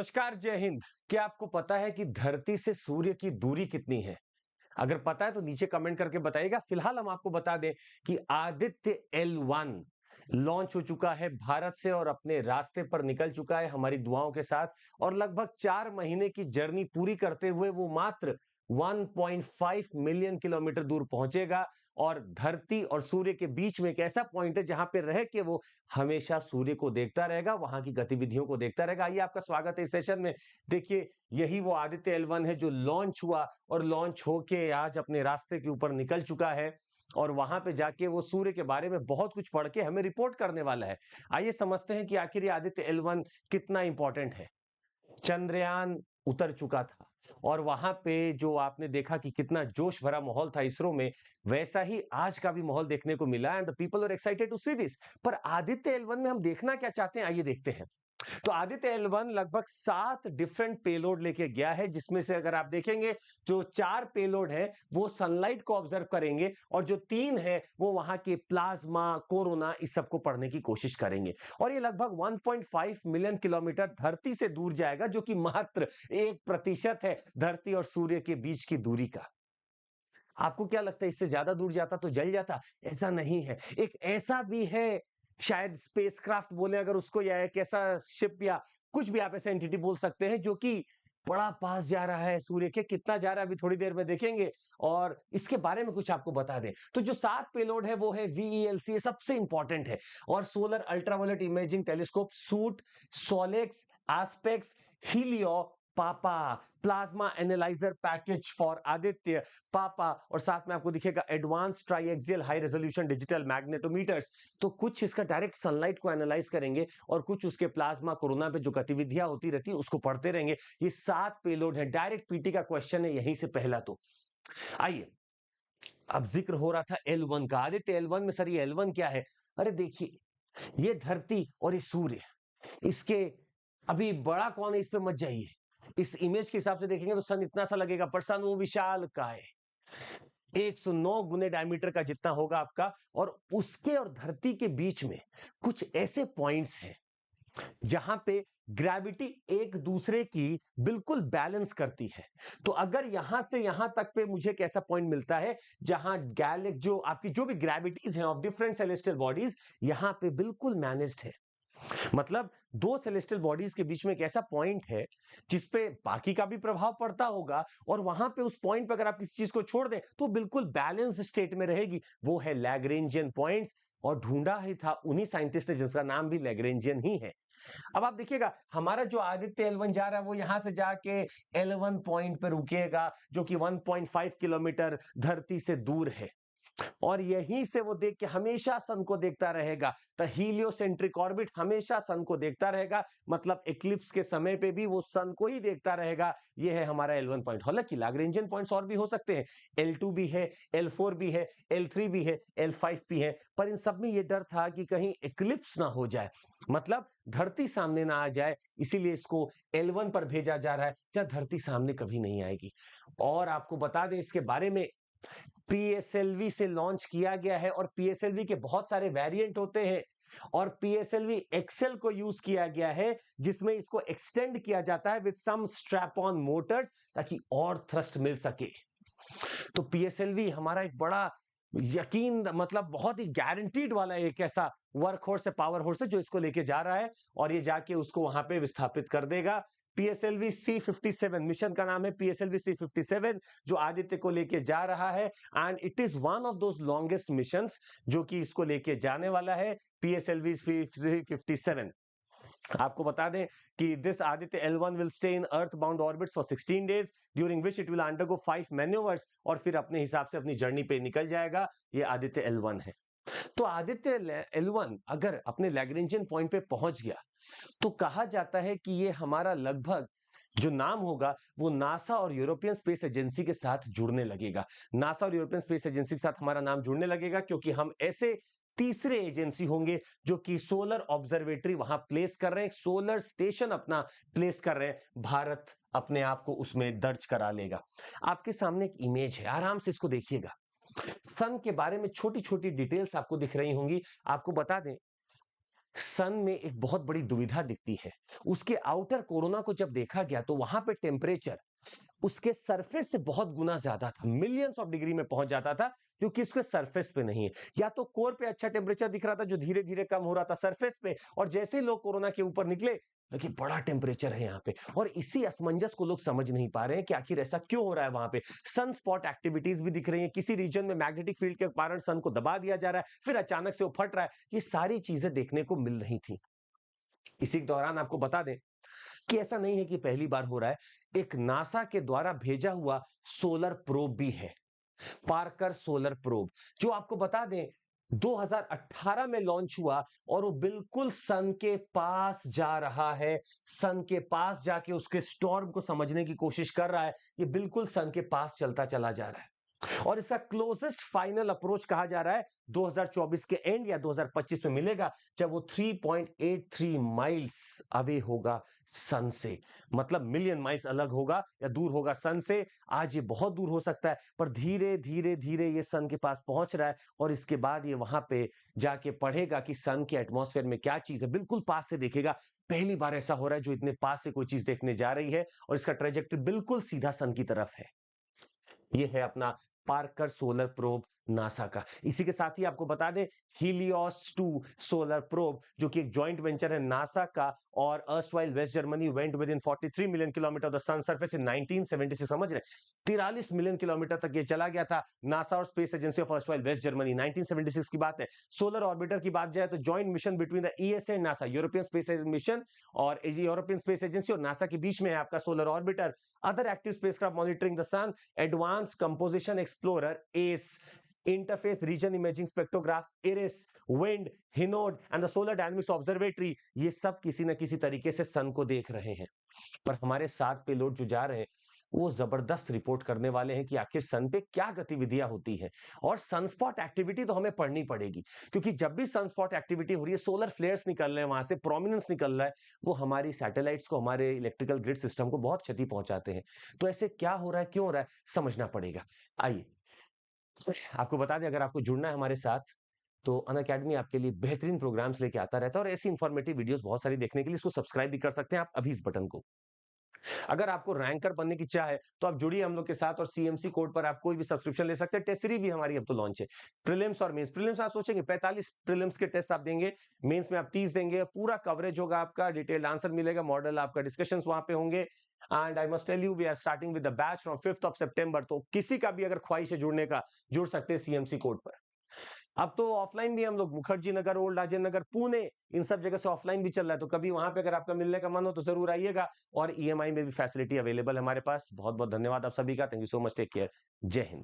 नमस्कार, जय हिंद। क्या आपको पता है कि धरती से सूर्य की दूरी कितनी है? अगर पता है तो नीचे कमेंट करके बताइएगा। फिलहाल हम आपको बता दें कि आदित्य L1 लॉन्च हो चुका है भारत से और अपने रास्ते पर निकल चुका है हमारी दुआओं के साथ। और लगभग 4 महीने की जर्नी पूरी करते हुए वो मात्र 1.5 मिलियन किलोमीटर दूर पहुंचेगा और धरती और सूर्य के बीच में एक ऐसा पॉइंट है जहां पे रह के वो हमेशा सूर्य को देखता रहेगा, वहां की गतिविधियों को देखता रहेगा। आइए, आपका स्वागत है इस सेशन में। देखिए, यही वो आदित्य L1 है जो लॉन्च हुआ और लॉन्च होके आज अपने रास्ते के ऊपर निकल चुका है और वहां पे जाके वो सूर्य के बारे में बहुत कुछ पढ़ के हमें रिपोर्ट करने वाला है। आइए समझते हैं कि आखिर ये आदित्य L1 कितना इंपॉर्टेंट है। चंद्रयान उतर चुका था और वहां पे जो आपने देखा कि कितना जोश भरा माहौल था इसरो में, वैसा ही आज का भी माहौल देखने को मिला and the people are excited to see this. पर आदित्य L1 में हम देखना क्या चाहते हैं, आइए देखते हैं। तो आदित्य L1 लगभग 7 डिफरेंट पेलोड लेके गया है, जिसमें से अगर आप देखेंगे जो 4 पेलोड है वो सनलाइट को ऑब्जर्व करेंगे और जो 3 है वो वहां के प्लाज्मा, कोरोना, इस सब को पढ़ने की कोशिश करेंगे। और ये लगभग 1.5 मिलियन किलोमीटर धरती से दूर जाएगा, जो कि मात्र 1% है धरती और सूर्य के बीच की दूरी का। आपको क्या लगता है, इससे ज्यादा दूर जाता तो जल जाता? ऐसा नहीं है। एक ऐसा भी है, शायद स्पेसक्राफ्ट बोले अगर उसको, या एक ऐसा शिप या कुछ भी आप ऐसा एंटिटी बोल सकते हैं जो कि बड़ा पास जा रहा है सूर्य के। कितना जा रहा है अभी थोड़ी देर में देखेंगे और इसके बारे में कुछ आपको बता दें। तो जो 7 पेलोड है वो है VELC, सबसे इंपॉर्टेंट है। और solar ultraviolet imaging telescope, SUIT, SoLEXS, ASPEX, हीलियो, PAPA, plasma analyser package for Aditya, PAPA, और साथ में आपको दिखेगा advance triaxial high resolution digital magnetometers. तो कुछ इसका डायरेक्ट सनलाइट को एनालाइज करेंगे और कुछ उसके प्लाज्मा, कोरोना पे जो गतिविधियां होती रहती है उसको पढ़ते रहेंगे। ये 7 पेलोड है। डायरेक्ट पीटी का क्वेश्चन है यहीं से पहला। तो आइए, अब जिक्र हो रहा था L1 का। आदित्य L1 में सर ये L1 क्या है? अरे देखिए, ये धरती और ये सूर्य, इसके अभी बड़ा कौन है इस पे मत जाइए। इस इमेज के हिसाब से देखेंगे तो सन इतना सा लगेगा, पर सन वो विशाल का है, 109 गुने डायमीटर का जितना होगा आपका। और उसके और धरती के बीच में कुछ ऐसे पॉइंट्स हैं जहां पे ग्रेविटी एक दूसरे की बिल्कुल बैलेंस करती है। तो अगर यहां से यहां तक पे मुझे एक ऐसा पॉइंट मिलता है जहां गैलेक्सी, जो आपकी जो भी ग्रेविटीज हैं ऑफ डिफरेंट सेलेस्टियल बॉडीज, यहां पे बिल्कुल मैनेज्ड है। मतलब दो सेलेस्टियल बॉडीज के बीच में एक ऐसा पॉइंट है जिसपे बाकी का भी प्रभाव पड़ता होगा, और वहां पे उस पॉइंट पे अगर आप किसी चीज को छोड़ दें तो बिल्कुल बैलेंस स्टेट में रहेगी। वो है लैग्रेंजियन पॉइंट्स। और ढूंढा ही था उन्हीं साइंटिस्ट ने जिसका नाम भी लैग्रेंजियन ही है। अब आप देखिएगा, हमारा जो आदित्य L1 जा रहा है वो यहां से जाके L1 पॉइंट पे रुकेगा, जो कि 1.5 किलोमीटर धरती से दूर है। और यहीं से वो देख के हमेशा सन को देखता रहेगा। द हीलियोसेंट्रिक ऑर्बिट हमेशा सन को देखता रहेगा, मतलब इक्लिप्स के समय पे भी वो सन को ही देखता रहेगा। ये है हमारा L1 पॉइंट। हालांकि लैग्रेंजियन पॉइंट्स और भी हो सकते हैं, L2 भी है, L4 भी है, L3 भी है, L5 भी है, पर इन सब में ये डर था कि कहीं इक्लिप्स ना हो जाए, मतलब धरती सामने ना आ जाए, इसीलिए इसको L1 पर भेजा जा रहा है, जब धरती सामने कभी नहीं आएगी। और आपको बता दें इसके बारे में, PSLV से लॉन्च किया गया है और PSLV के बहुत सारे वेरिएंट होते हैं। और PSLV एक्सेल को यूज किया गया है, जिसमें इसको एक्सटेंड किया जाता है with some strap on motors, ताकि और थ्रस्ट मिल सके। तो PSLV हमारा एक बड़ा यकीन, मतलब बहुत ही गारंटीड वाला एक ऐसा वर्क होर्स है, पावर होर्स है, जो इसको लेके जा रहा है और ये जाके उसको वहां पे विस्थापित कर देगा। PSLV C57 मिशन का नाम है, PSLV C57, जो आदित्य को लेके जा रहा है। And it is one of those longest missions जो कि इसको लेके जाने वाला है, PSLV C57। आपको बता दें कि this Aditya L1 will stay in earth bound orbit for 16 days, during which it will undergo 5 manoeuvres, और फिर अपने हिसाब से अपनी जर्नी पे निकल जाएगा। ये आदित्य L1 है। तो आदित्य L1 अगर अपने लैग्रेंजियन पॉइंट पे पहुंच गया तो कहा जाता है कि ये हमारा लगभग जो नाम होगा वो नासा और यूरोपियन स्पेस एजेंसी के साथ जुड़ने लगेगा। नासा और यूरोपियन स्पेस एजेंसी के साथ हमारा नाम जुड़ने लगेगा, क्योंकि हम ऐसे तीसरे एजेंसी होंगे जो कि सोलर ऑब्जर्वेटरी वहां प्लेस कर रहे हैं, सोलर स्टेशन अपना प्लेस कर रहे हैं। भारत अपने आप को उसमें दर्ज करा लेगा। आपके सामने एक इमेज है, आराम से इसको देखिएगा। सन के बारे में छोटी छोटी डिटेल्स आपको दिख रही होंगी। आपको बता दें सन में एक बहुत बड़ी दुविधा दिखती है। उसके आउटर कोरोना को जब देखा गया तो वहां पे टेम्परेचर उसके सरफेस से बहुत गुना ज्यादा था, मिलियंस ऑफ डिग्री में पहुंच जाता था, क्योंकि इसके सरफेस पे नहीं है। या तो कोर पे अच्छा टेम्परेचर दिख रहा था जो धीरे धीरे कम हो रहा था सरफेस पे, और जैसे ही लोग कोरोना के ऊपर निकले देखिए बड़ा टेम्परेचर है यहाँ पे। और इसी असमंजस को लोग समझ नहीं पा रहे हैं कि आखिर ऐसा क्यों हो रहा है। वहां पे सन स्पॉट एक्टिविटीज भी दिख रही है, किसी रीजन में मैग्नेटिक फील्ड के कारण सन को दबा दिया जा रहा है, फिर अचानक से वो फट रहा है। ये सारी चीजें देखने को मिल रही थी। इसी दौरान आपको बता दें कि ऐसा नहीं है कि पहली बार हो रहा है, एक नासा के द्वारा भेजा हुआ सोलर प्रोब भी है, पार्कर सोलर प्रोब, जो आपको बता दें 2018 में लॉन्च हुआ, और वो बिल्कुल सन के पास जा रहा है। सन के पास जाके उसके स्टॉर्म को समझने की कोशिश कर रहा है। ये बिल्कुल सन के पास चलता चला जा रहा है, और इसका क्लोजेस्ट फाइनल अप्रोच कहा जा रहा है 2024 के एंड या 2025 में मिलेगा, जब वो 3.83 माइल्स अवे होगा सन से। मतलब मिलियन माइल्स अलग होगा या दूर होगा सन से। आज ये बहुत दूर हो सकता है, पर धीरे धीरे धीरे ये सन के पास पहुंच रहा है, और इसके बाद ये वहां पे जाके पढ़ेगा कि सन के एटमॉस्फेयर में क्या चीज है, बिल्कुल पास से देखेगा। पहली बार ऐसा हो रहा है जो इतने पास से कोई चीज देखने जा रही है, और इसका ट्रेजेक्टरी बिल्कुल सीधा सन की तरफ है। ये है अपना पार्कर सोलर प्रोब नासा का। इसी के साथ ही आपको बता दें हीलियोस 2 सोलर प्रोब, जो कि एक जॉइंट वेंचर है नासा का और erstwhile West Germany, went within 43 million kilometre of the sun surface in 1976। समझ रहे, 43 मिलियन किलोमीटर तक ये चला गया था। नासा और space agency of erstwhile West Germany, 1976 की बात है। सोलर ऑर्बिटर की बात जाए तो joint mission between the ESA and NASA, European space mission और यूरोपियन स्पेस एजेंसी और नासा के बीच में है आपका solar orbiter. Other active spacecraft monitoring the sun, advance composition explorer ACE, interface region imaging spectrograph IRIS, wind, Hinode and the solar dynamics observatory, ये सब किसी न किसी तरीके से सन को देख रहे हैं। पर हमारे 7 पेलोड जो जा रहे हैं वो जबरदस्त रिपोर्ट करने वाले हैं कि आखिर सन पे क्या गतिविधियां होती है। और सनस्पॉट एक्टिविटी तो हमें पढ़नी पड़ेगी, क्योंकि जब भी सनस्पॉट एक्टिविटी हो रही है, सोलर फ्लेयर्स निकल रहे हैं वहां से, प्रोमिनेंस निकल रहा है, वो हमारी सैटेलाइट्स को, हमारे इलेक्ट्रिकल ग्रिड सिस्टम को बहुत क्षति पहुंचाते हैं। तो ऐसे क्या हो रहा है, क्यों हो रहा है, समझना पड़ेगा। आइए आपको बता दें, अगर आपको जुड़ना है हमारे साथ तो अनअकैडमी आपके लिए बेहतरीन प्रोग्राम्स लेके आता रहता है, और ऐसी इंफॉर्मेटिव वीडियोस बहुत सारी देखने के लिए इसको सब्सक्राइब भी कर सकते हैं आप अभी इस बटन को। अगर आपको रैंकर बनने की चाह है तो आप जुड़िए हम लोग के साथ, और सीएमसी कोड पर आप कोई भी सब्सक्रिप्शन ले सकते हैं। टेस्ट सीरीज भी हमारी अब तो लॉन्च है, प्रीलिम्स और मेंस। प्रीलिम्स आप सोचेंगे 45 प्रीलिम्स के टेस्ट आप देंगे, मेंस में आप 30 देंगे, पूरा कवरेज होगा आपका, डिटेल्ड आंसर मिलेगा, मॉडल आपका, डिस्कशंस वहां पे होंगे। And I must tell you we are starting with the batch from 5th of September. तो किसी का भी अगर ख्वाहिश है जुड़ने का, जुड़ सकते हैं सीएमसी कोड पर। अब तो ऑफलाइन भी हम लोग मुखर्जी नगर, ओल्ड राजेंद्र नगर, पुणे, इन सब जगह से ऑफलाइन भी चल रहा है। तो कभी वहां पे अगर आपका मिलने का मन हो तो जरूर आइएगा, और ईएमआई में भी फैसिलिटी अवेलेबल है हमारे पास। बहुत बहुत धन्यवाद आप सभी का। Thank you so much, take care, जय हिंद।